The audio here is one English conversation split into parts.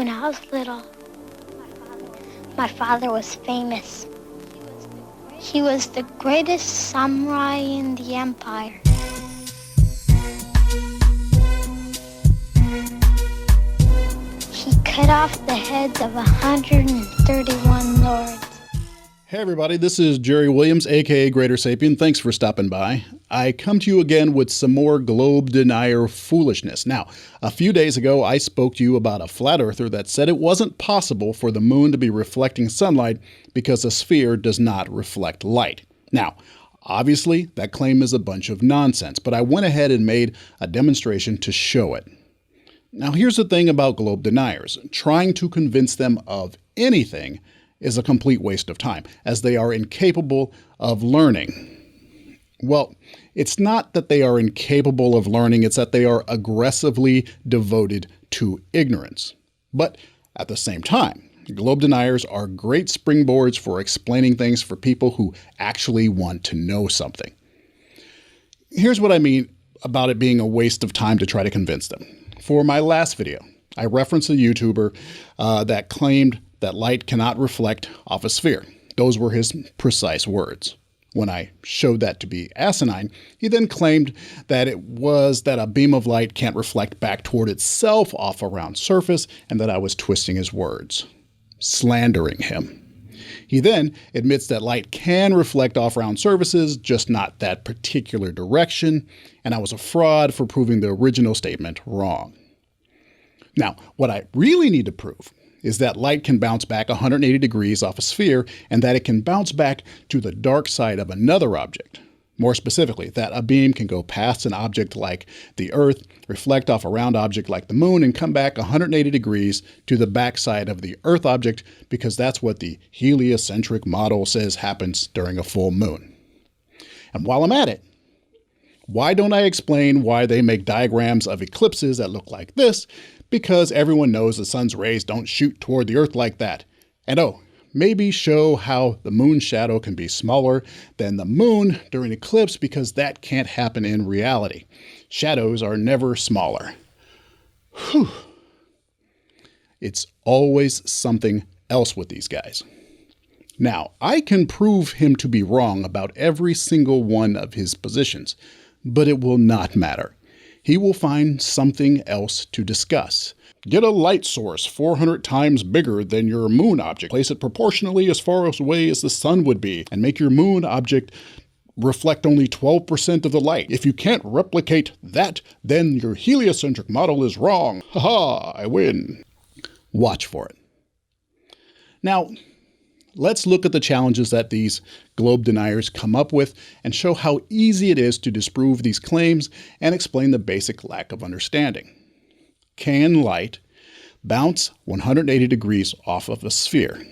when I was little. My father was famous. He was the greatest samurai in the empire. He cut off the heads of 131 lords. Hey everybody, this is Jerry Williams, aka Greater Sapien. Thanks for stopping by. I come to you again with some more Globe-Denier foolishness. Now, a few days ago, I spoke to you about a flat earther that said it wasn't possible for the moon to be reflecting sunlight because a sphere does not reflect light. Now, obviously, that claim is a bunch of nonsense, but I went ahead and made a demonstration to show it. Now, here's the thing about Globe-Deniers. Trying to convince them of anything is a complete waste of time, as they are incapable of learning. Well, it's not that they are incapable of learning, it's that they are aggressively devoted to ignorance. But at the same time, Globe-Deniers are great springboards for explaining things for people who actually want to know something. Here's what I mean about it being a waste of time to try to convince them. For my last video, I referenced a YouTuber that claimed that light cannot reflect off a sphere. Those were his precise words. When I showed that to be asinine, he then claimed that it was that a beam of light can't reflect back toward itself off a round surface, and that I was twisting his words, slandering him. He then admits that light can reflect off round surfaces, just not that particular direction, and I was a fraud for proving the original statement wrong. Now, what I really need to prove is that light can bounce back 180 degrees off a sphere, and that it can bounce back to the dark side of another object. More specifically, that a beam can go past an object like the Earth, reflect off a round object like the moon, and come back 180 degrees to the backside of the Earth object, because that's what the heliocentric model says happens during a full moon. And while I'm at it, why don't I explain why they make diagrams of eclipses that look like this? Because everyone knows the sun's rays don't shoot toward the Earth like that. And maybe show how the moon's shadow can be smaller than the moon during eclipse, because that can't happen in reality. Shadows are never smaller. Whew. It's always something else with these guys. Now, I can prove him to be wrong about every single one of his positions, but it will not matter. He will find something else to discuss. Get a light source 400 times bigger than your moon object. Place it proportionally as far away as the sun would be, and make your moon object reflect only 12% of the light. If you can't replicate that, then your heliocentric model is wrong. Ha-ha, I win. Watch for it. Now, let's look at the challenges that these Globe-Deniers come up with and show how easy it is to disprove these claims and explain the basic lack of understanding. Can light bounce 180 degrees off of a sphere?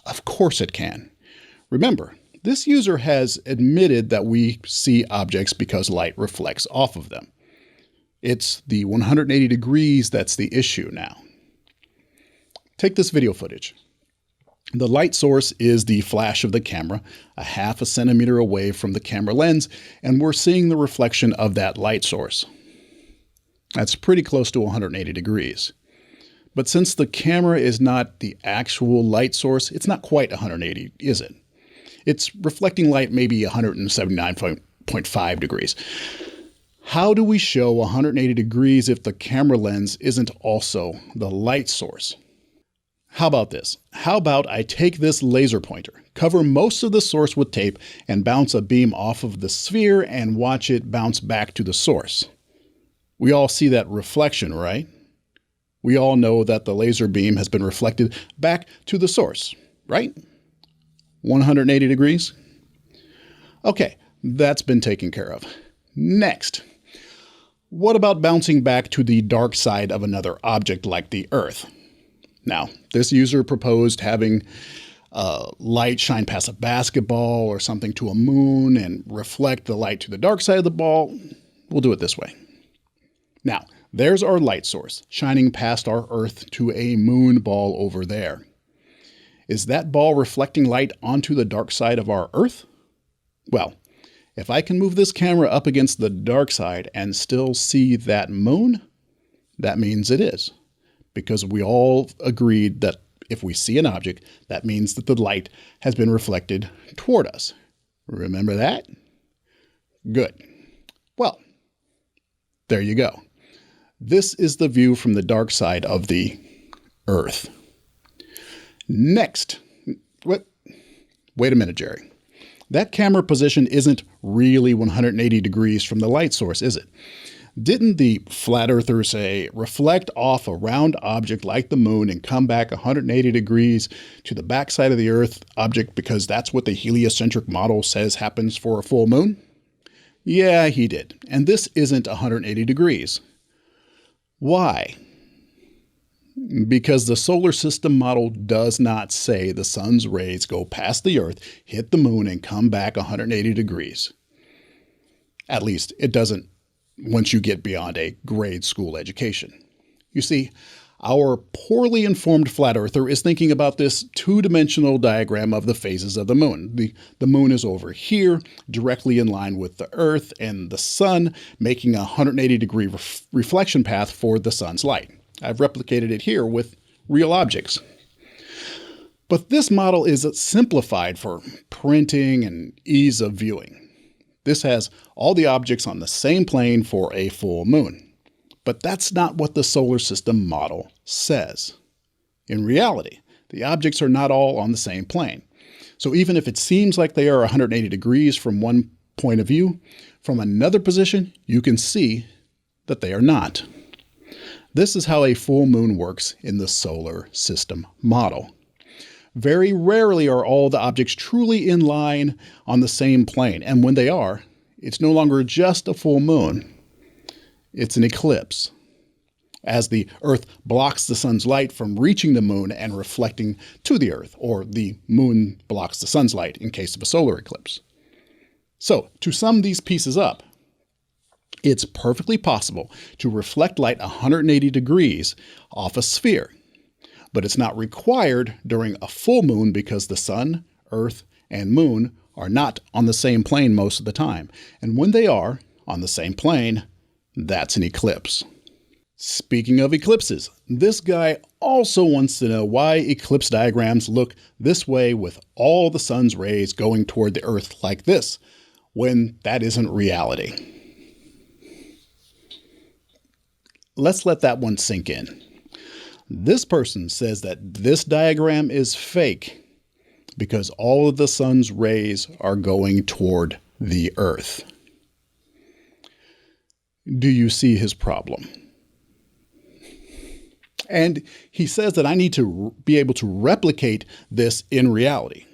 Of course it can. Remember, this user has admitted that we see objects because light reflects off of them. It's the 180 degrees that's the issue now. Take this video footage. The light source is the flash of the camera, a half a centimeter away from the camera lens, and we're seeing the reflection of that light source. That's pretty close to 180 degrees. But since the camera is not the actual light source, it's not quite 180, is it? It's reflecting light maybe 179.5 degrees. How do we show 180 degrees if the camera lens isn't also the light source? How about this? How about I take this laser pointer, cover most of the source with tape, and bounce a beam off of the sphere and watch it bounce back to the source? We all see that reflection, right? We all know that the laser beam has been reflected back to the source, right? 180 degrees? Okay, that's been taken care of. Next, what about bouncing back to the dark side of another object like the Earth? Now, this user proposed having light shine past a basketball or something to a moon and reflect the light to the dark side of the ball. We'll do it this way. Now, there's our light source shining past our Earth to a moon ball over there. Is that ball reflecting light onto the dark side of our Earth? Well, if I can move this camera up against the dark side and still see that moon, that means it is. because we all agreed that if we see an object, that means that the light has been reflected toward us. Remember that? Good. Well, there you go. This is the view from the dark side of the Earth. Next, wait a minute, Jerry. That camera position isn't really 180 degrees from the light source, is it? Didn't the flat earthers say reflect off a round object like the moon and come back 180 degrees to the backside of the Earth object because that's what the heliocentric model says happens for a full moon? Yeah, he did. And this isn't 180 degrees. Why? Because the solar system model does not say the sun's rays go past the Earth, hit the moon, and come back 180 degrees. At least it doesn't once you get beyond a grade school education. You see, our poorly informed flat earther is thinking about this two-dimensional diagram of the phases of the moon. The moon is over here, directly in line with the Earth and the sun, making a 180-degree reflection path for the sun's light. I've replicated it here with real objects. But this model is simplified for printing and ease of viewing. This has all the objects on the same plane for a full moon. But that's not what the solar system model says. In reality, the objects are not all on the same plane. So even if it seems like they are 180 degrees from one point of view, from another position, you can see that they are not. This is how a full moon works in the solar system model. Very rarely are all the objects truly in line on the same plane, and when they are, it's no longer just a full moon. It's an eclipse, as the Earth blocks the sun's light from reaching the moon and reflecting to the Earth, or the moon blocks the sun's light in case of a solar eclipse. So, to sum these pieces up, it's perfectly possible to reflect light 180 degrees off a sphere. But it's not required during a full moon because the sun, Earth, and moon are not on the same plane most of the time. And when they are on the same plane, that's an eclipse. Speaking of eclipses, this guy also wants to know why eclipse diagrams look this way with all the sun's rays going toward the Earth like this, when that isn't reality. Let's let that one sink in. This person says that this diagram is fake because all of the sun's rays are going toward the Earth. Do you see his problem? And he says that I need to be able to replicate this in reality.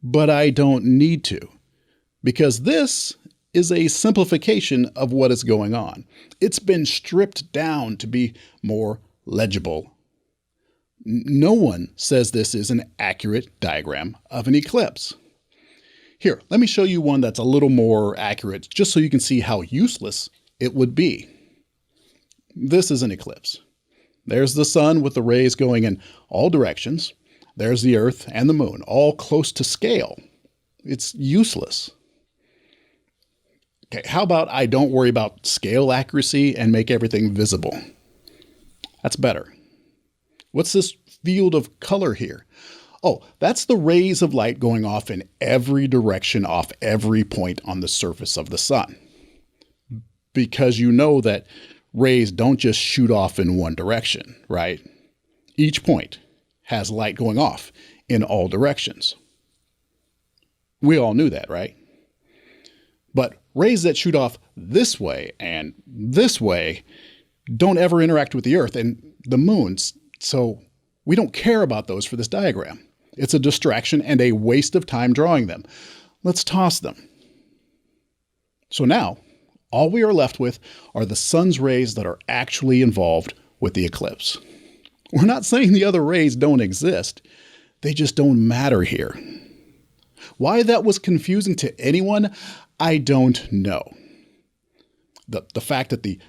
But I don't need to, because this is a simplification of what is going on. It's been stripped down to be more legible. No one says this is an accurate diagram of an eclipse. Here, let me show you one that's a little more accurate, just so you can see how useless it would be. This is an eclipse. There's the sun with the rays going in all directions. There's the Earth and the moon, all close to scale. It's useless. Okay, how about I don't worry about scale accuracy and make everything visible? That's better. What's this field of color here? Oh, that's the rays of light going off in every direction off every point on the surface of the sun. Because you know that rays don't just shoot off in one direction, right? Each point has light going off in all directions. We all knew that, right? But rays that shoot off this way and this way don't ever interact with the Earth and the moon. So we don't care about those for this diagram. It's a distraction and a waste of time drawing them. Let's toss them. So now, all we are left with are the sun's rays that are actually involved with the eclipse. We're not saying the other rays don't exist. They just don't matter here. Why that was confusing to anyone, I don't know. The fact that the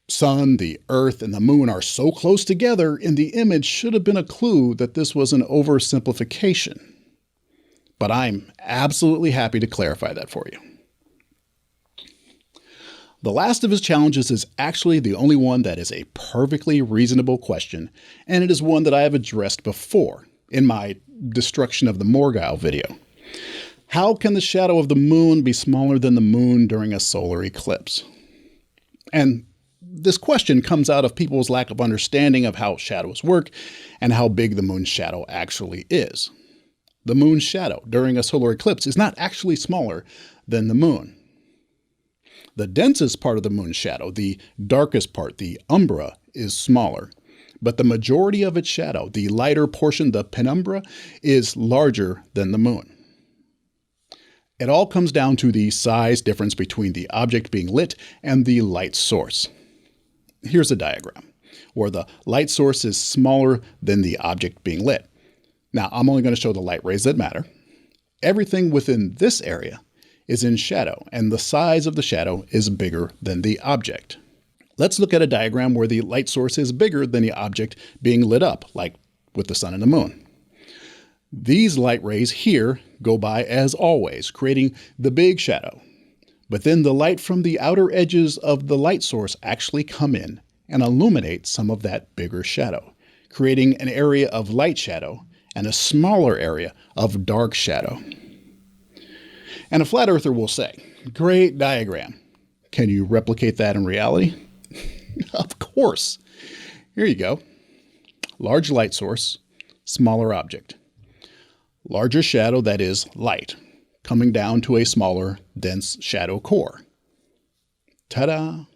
sun, the Earth, and the moon are so close together in the image should have been a clue that this was an oversimplification. But I'm absolutely happy to clarify that for you. The last of his challenges is actually the only one that is a perfectly reasonable question, and it is one that I have addressed before in my Destruction of the Morgul video. How can the shadow of the moon be smaller than the moon during a solar eclipse? And this question comes out of people's lack of understanding of how shadows work and how big the moon's shadow actually is. The moon's shadow during a solar eclipse is not actually smaller than the moon. The densest part of the moon's shadow, the darkest part, the umbra, is smaller. But the majority of its shadow, the lighter portion, the penumbra, is larger than the moon. It all comes down to the size difference between the object being lit and the light source. Here's a diagram where the light source is smaller than the object being lit. Now, I'm only going to show the light rays that matter. Everything within this area is in shadow, and the size of the shadow is bigger than the object. Let's look at a diagram where the light source is bigger than the object being lit up, like with the sun and the moon. These light rays here go by as always, creating the big shadow. But then the light from the outer edges of the light source actually come in and illuminate some of that bigger shadow, creating an area of light shadow and a smaller area of dark shadow. And a flat earther will say, "Great diagram. Can you replicate that in reality?" Of course. Here you go. Large light source, smaller object. Larger shadow, that is light, coming down to a smaller, dense shadow core. Ta-da!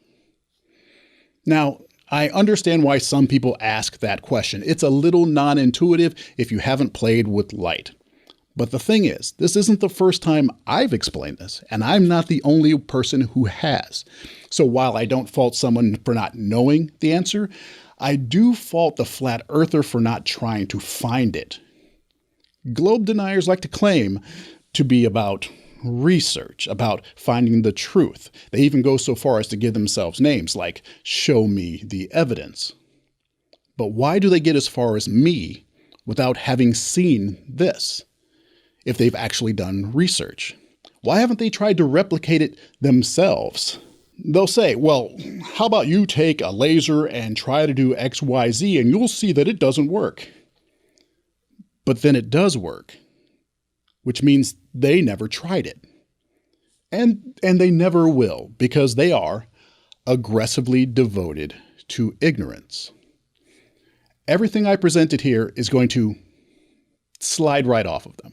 Now, I understand why some people ask that question. It's a little non-intuitive if you haven't played with light. But the thing is, this isn't the first time I've explained this, and I'm not the only person who has. So while I don't fault someone for not knowing the answer, I do fault the flat earther for not trying to find it. Globe-Deniers like to claim to be about research, about finding the truth. They even go so far as to give themselves names like "Show me the evidence." But why do they get as far as me without having seen this? If they've actually done research, why haven't they tried to replicate it themselves? They'll say, "Well, how about you take a laser and try to do X, Y, Z, and you'll see that it doesn't work." But then it does work, which means they never tried it. And they never will, because they are aggressively devoted to ignorance. Everything I presented here is going to slide right off of them.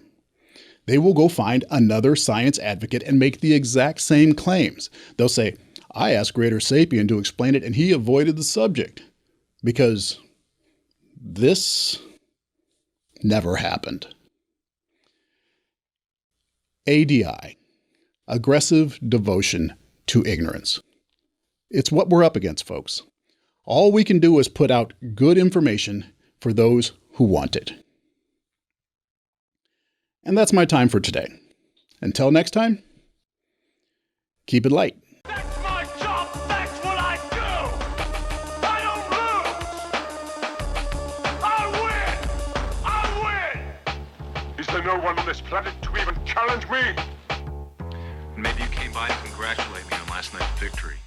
They will go find another science advocate and make the exact same claims. They'll say, "I asked Greater Sapien to explain it and he avoided the subject," because this never happened. ADI, aggressive devotion to ignorance. It's what we're up against, folks. All we can do is put out good information for those who want it. And that's my time for today. Until next time, keep it light. That's my job! That's what I do! I don't lose! I win! Is there no one on this planet to even challenge me? Maybe you came by to congratulate me on last night's victory.